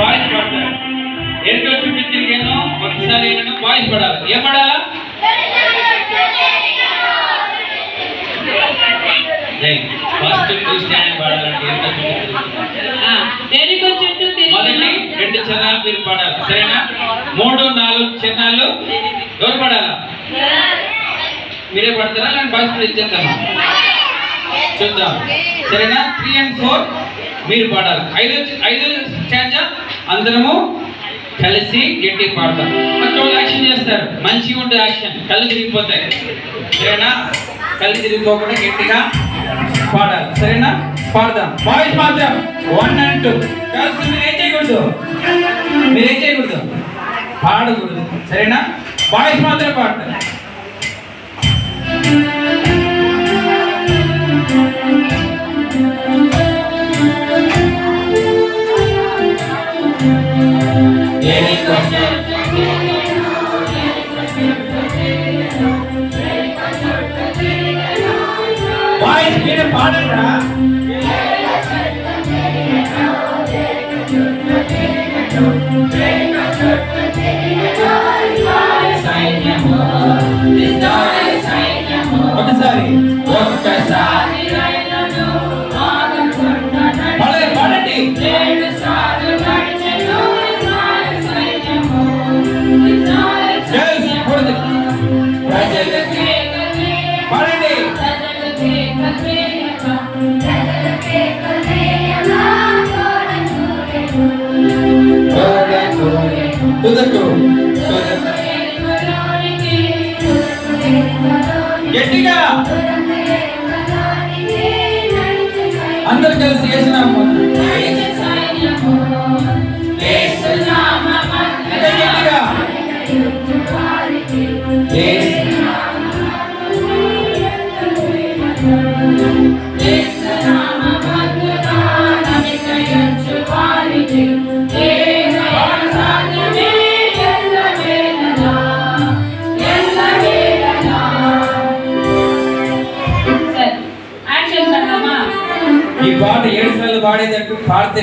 Boys పడతారు. ఎన్నో చుట్టూ తిరిగాను ఒకసారి బాయ్స్ పడాలి. ఏం పడాలా? ఫస్ట్ క్రిస్టియన్ పాడాలంటే మొదటి 2 చరణాలు మీరు పాడాలి. సరేనా? 3, 4 చరణాలు ఎవరు పాడాలా? మీరే పడతారా లేకపోతే బాయ్స్ కూడా ఇచ్చేద్దామా? చూద్దాం. సరేనా? 3 and 4 మీరు పాడాలి. 5 స్టాంజా అందరము కలిసి గట్టి పాడతాం. టోల్ యాక్షన్ చేస్తారు. మంచిగా ఉండే యాక్షన్, కళ్ళు తిరిగిపోతాయి. సరేనా? కళ్ళు తిరిగిపోకుండా గట్టిగా పాడాలి. సరేనా? పాడదాం. బాయ్స్ మాత్రం 1 and 2. గర్ల్స్ మీరేం చేయకూడదు, పాడకూడదు. సరేనా? బాయ్స్ మాత్రం పాడతారు. బాయ్స్ మీరు పాడరా? ఒకసారి పాడండి. పాడండి. గట్టిగా అందరు కలిసి వేసినాము. గట్టిగా ఈ పాట 7 సార్లు పాడేటట్టు పాడితే